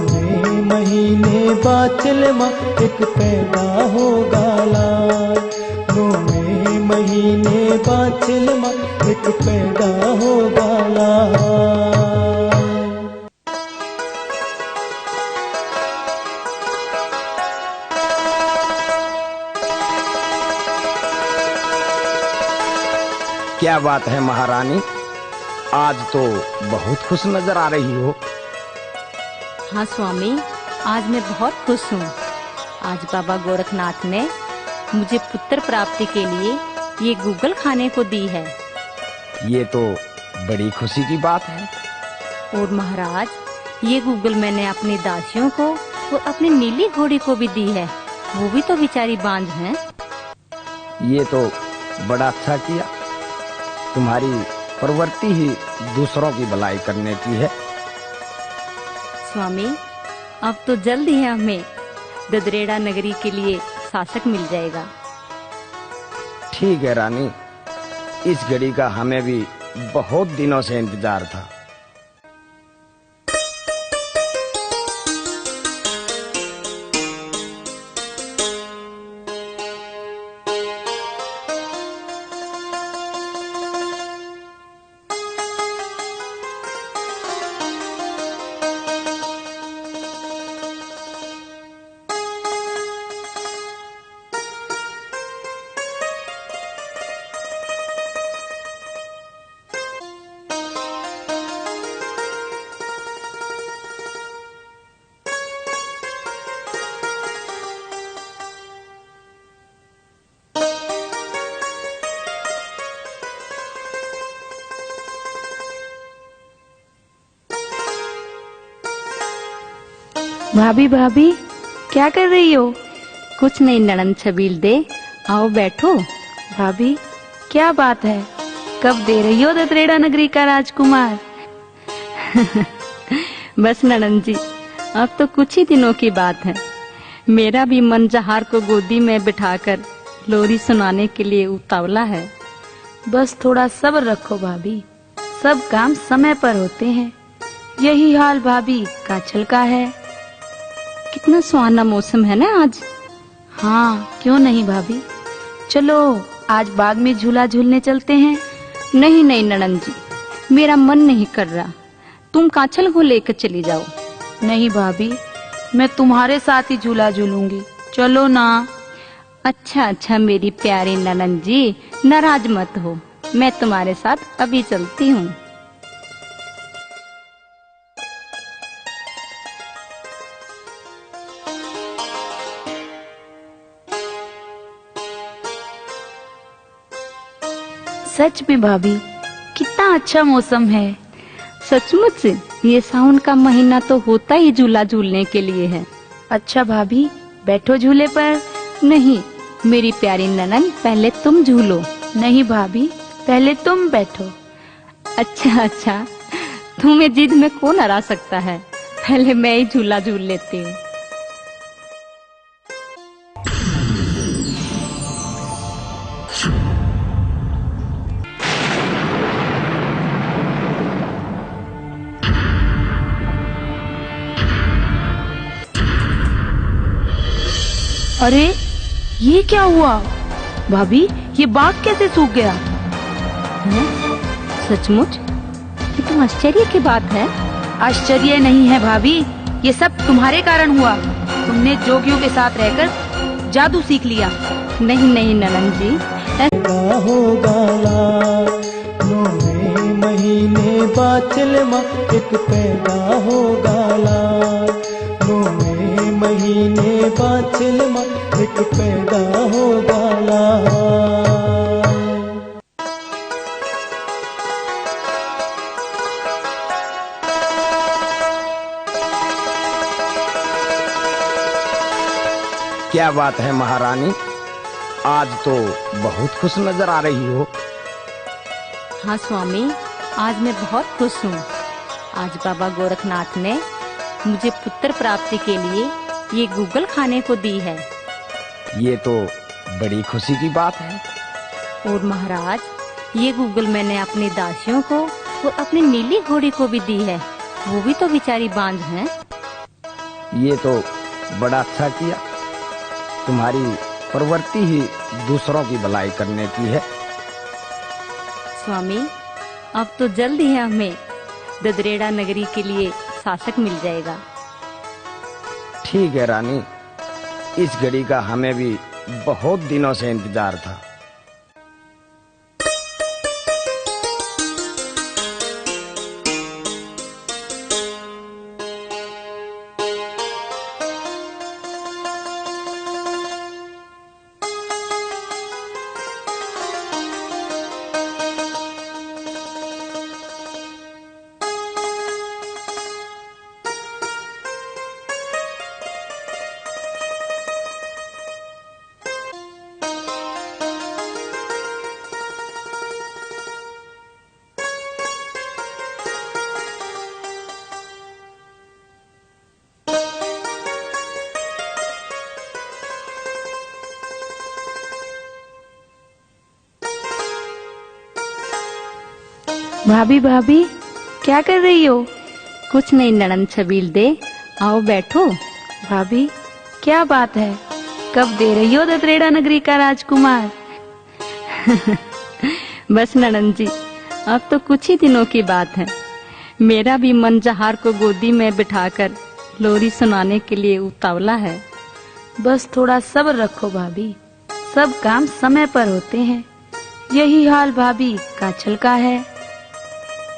महीने बाद चलमा एक पैदा होगा लाल। 9 महीने बाद चलमा एक पैदा होगा लाल। क्या बात है महारानी, आज तो बहुत खुश नजर आ रही हो। हाँ स्वामी, आज मैं बहुत खुश हूँ। आज बाबा गोरखनाथ ने मुझे पुत्र प्राप्ति के लिए ये गूगल खाने को दी है। ये तो बड़ी खुशी की बात है। और महाराज, ये गूगल मैंने अपनी दासियों को और अपनी नीली घोड़ी को भी दी है। वो भी तो बेचारी बांझ हैं। ये तो बड़ा अच्छा किया। तुम्हारी प्रवृत्ति ही दूसरों की भलाई करने की है। स्वामी, अब तो जल्द ही हमें ददरेड़ा नगरी के लिए शासक मिल जाएगा। ठीक है रानी, इस घड़ी का हमें भी बहुत दिनों से इंतजार था। भाभी भाभी, क्या कर रही हो? कुछ नहीं ननंद छबील दे, आओ बैठो। भाभी, क्या बात है? कब दे रही हो ददरेड़ा नगरी का राजकुमार? बस ननंद जी, अब तो कुछ ही दिनों की बात है। मेरा भी मन जहार को गोदी में बिठाकर लोरी सुनाने के लिए उतावला है। बस थोड़ा सब्र रखो भाभी, सब काम समय पर होते हैं। यही हाल भाभी काछल का है। कितना सुहाना मौसम है ना आज। हाँ, क्यों नहीं भाभी, चलो आज बाग में झूला झूलने चलते हैं। नहीं नहीं ननंद जी, मेरा मन नहीं कर रहा। तुम काछल को लेकर चली जाओ। नहीं भाभी, मैं तुम्हारे साथ ही झूला झूलूंगी, चलो ना। अच्छा अच्छा मेरी प्यारी ननंद जी, नाराज मत हो, मैं तुम्हारे साथ अभी चलती हूँ। सच में भाभी, कितना अच्छा मौसम है। सचमुच ये सावन का महीना तो होता ही झूला झूलने के लिए है। अच्छा भाभी, बैठो झूले पर। नहीं मेरी प्यारी ननंद, पहले तुम झूलो। नहीं भाभी, पहले तुम बैठो। अच्छा अच्छा, तुम्हें जिद में कौन हरा सकता है। पहले मैं ही झूला झूल लेती हूँ। अरे ये क्या हुआ भाभी, ये बाग कैसे सूख गया? हैं? सचमुच? ये तो आश्चर्य की बात है। आश्चर्य नहीं है भाभी, ये सब तुम्हारे कारण हुआ। तुमने जोगियों के साथ रहकर जादू सीख लिया। नहीं नहीं ननन जी, होगा लाल, 9वें महीने बाचल माँ एक पैदा होगा लाल, 9वें महीने बाचल माँ एक पैदा होगा लाल। क्या बात है महारानी, आज तो बहुत खुश नजर आ रही हो। हाँ स्वामी, आज मैं बहुत खुश हूँ। आज बाबा गोरखनाथ ने मुझे पुत्र प्राप्ति के लिए ये गूगल खाने को दी है। ये तो बड़ी खुशी की बात है। और महाराज, ये गूगल मैंने अपनी दासियों को और अपनी नीली घोड़ी को भी दी है। वो भी तो बेचारी बांझ हैं। ये तो बड़ा अच्छा किया। तुम्हारी प्रवृत्ति ही दूसरों की भलाई करने की है। स्वामी, अब तो जल्द ही हमें ददरेड़ा नगरी के लिए शासक मिल जाएगा। ठीक है रानी, इस घड़ी का हमें भी बहुत दिनों से इंतजार था। भाभी भाभी, क्या कर रही हो? कुछ नहीं ननन छबील दे, आओ बैठो। भाभी, क्या बात है? कब दे रही हो ददरेड़ा नगरी का राजकुमार? बस ननन जी, अब तो कुछ ही दिनों की बात है। मेरा भी मन जहार को गोदी में बिठाकर लोरी सुनाने के लिए उतावला है। बस थोड़ा सब्र रखो भाभी, सब काम समय पर होते हैं। यही हाल भाभी काछल का है।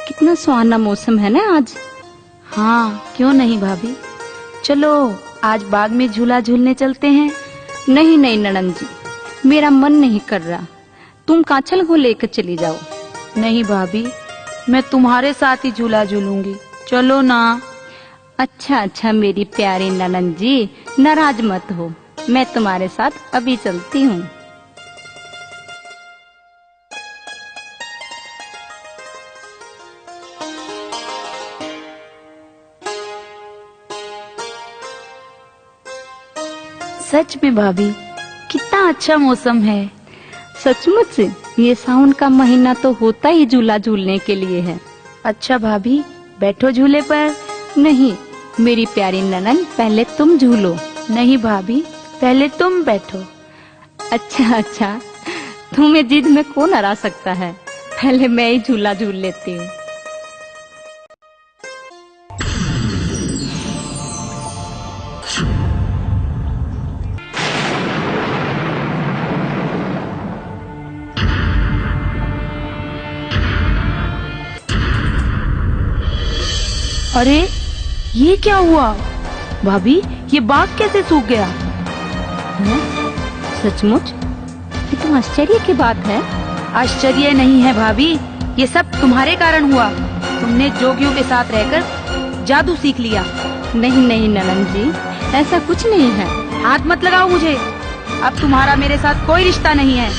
कितना सुहाना मौसम है ना आज। हाँ, क्यों नहीं भाभी, चलो आज बाग में झूला झूलने चलते हैं। नहीं नहीं ननन जी, मेरा मन नहीं कर रहा। तुम काछल को लेकर चली जाओ। नहीं भाभी, मैं तुम्हारे साथ ही झूला झूलूंगी, चलो ना। अच्छा अच्छा मेरी प्यारी ननन जी, नाराज मत हो, मैं तुम्हारे साथ अभी चलती हूँ। सच में भाभी, कितना अच्छा मौसम है। सचमुच ये सावन का महीना तो होता ही झूला झूलने के लिए है। अच्छा भाभी, बैठो झूले पर। नहीं मेरी प्यारी ननन, पहले तुम झूलो। नहीं भाभी, पहले तुम बैठो। अच्छा अच्छा, तुम्हें जिद में कौन हरा सकता है। पहले मैं ही झूला झूल लेती हूँ। अरे ये क्या हुआ भाभी, ये बाग कैसे सूख गया? हैं? सचमुच? ये तो आश्चर्य की बात है। आश्चर्य नहीं है भाभी, ये सब तुम्हारे कारण हुआ। तुमने जोगियों के साथ रहकर जादू सीख लिया। नहीं नहीं ननन जी, ऐसा कुछ नहीं है। हाथ मत लगाओ मुझे, अब तुम्हारा मेरे साथ कोई रिश्ता नहीं है।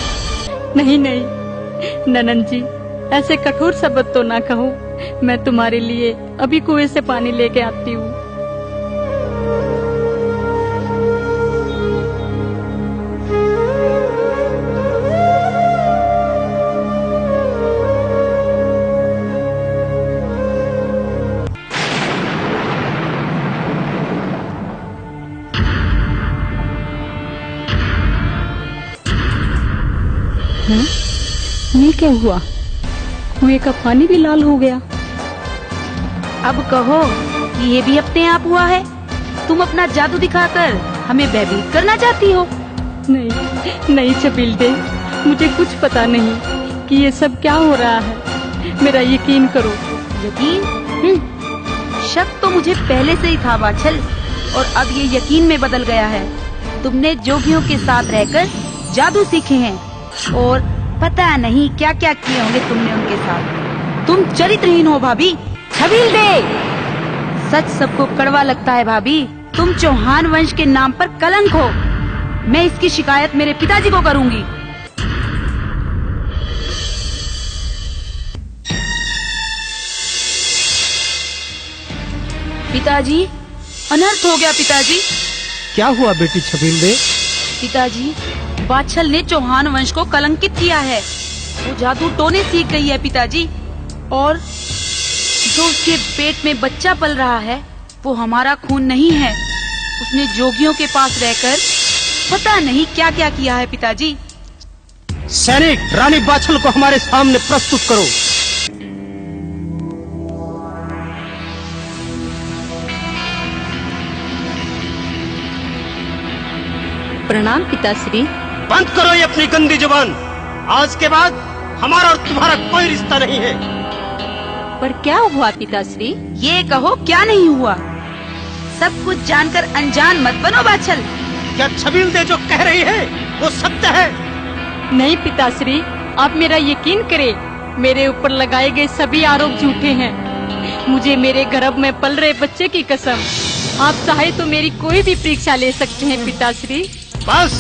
नहीं नहीं ननन जी, ऐसे कठोर शब्द तो ना कहो। मैं तुम्हारे लिए अभी कुएं से पानी लेके आती हूँ। ये क्या हुआ? कुएं का पानी भी लाल हो गया। अब कहो कि ये भी अपने आप हुआ है? तुम अपना जादू दिखाकर हमें भयभीत करना चाहती हो? नहीं नहीं छबीलदे, मुझे कुछ पता नहीं कि ये सब क्या हो रहा है। मेरा यकीन करो। यकीन? शक तो मुझे पहले से ही था बाछल, और अब ये यकीन में बदल गया है। तुमने जोगियों के साथ रहकर जादू सीखे हैं और पता नहीं क्या क्या किए होंगे तुमने उनके साथ। तुम चरित्रहीन हो भाभी। छबीलदे, सच सबको कड़वा लगता है भाभी। तुम चौहान वंश के नाम पर कलंक हो। मैं इसकी शिकायत मेरे पिताजी को करूंगी। पिताजी, अनर्थ हो गया पिताजी। क्या हुआ बेटी छबीलदे? पिताजी, बाछल ने चौहान वंश को कलंकित किया है। वो जादू टोने सीख गई है पिताजी, और जो उसके पेट में बच्चा पल रहा है वो हमारा खून नहीं है। उसने जोगियों के पास रहकर पता नहीं क्या क्या किया है पिताजी। सैनिक, रानी बाछल को हमारे सामने प्रस्तुत करो। प्रणाम पिताश्री। बंद करो ये अपनी गंदी जुबान। आज के बाद हमारा और तुम्हारा कोई रिश्ता नहीं है। पर क्या हुआ पिताश्री? ये कहो क्या नहीं हुआ। सब कुछ जानकर अनजान मत बनो बाछल। क्या छबीलदे जो कह रही है वो सत्य है? नहीं पिताश्री, आप मेरा यकीन करें। मेरे ऊपर लगाए गए सभी आरोप झूठे हैं। मुझे मेरे गर्भ में पल रहे बच्चे की कसम। आप चाहे तो मेरी कोई भी परीक्षा ले सकते हैं पिताश्री। बस,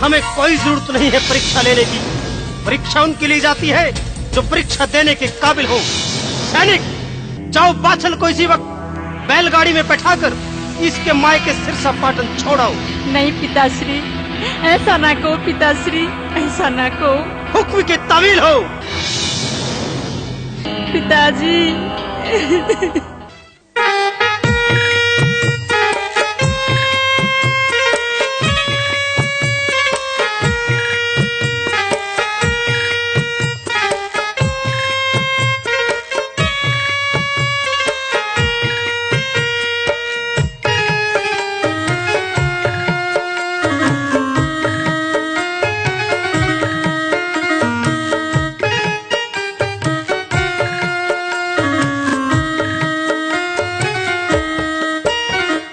हमें कोई जरूरत नहीं है परीक्षा लेने की। परीक्षा उनकी ली जाती है जो परीक्षा देने के काबिल हो। सैनिक, जाओ बाछल को इसी वक्त बैलगाड़ी में बैठाकर इसके माय के सिरसा पाटन छोड़ाओ। नहीं पिताश्री, ऐसा ना कहो पिताश्री, ऐसा ना कहो। हुक्म की तामील हो। पिताजी।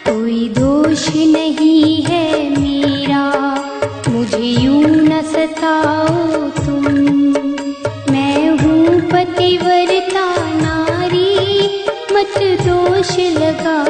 कोई दोष नहीं है मेरा, मुझे यूं न सताओ तुम। मैं हूँ पतिव्रता नारी, मत दोष लगाओ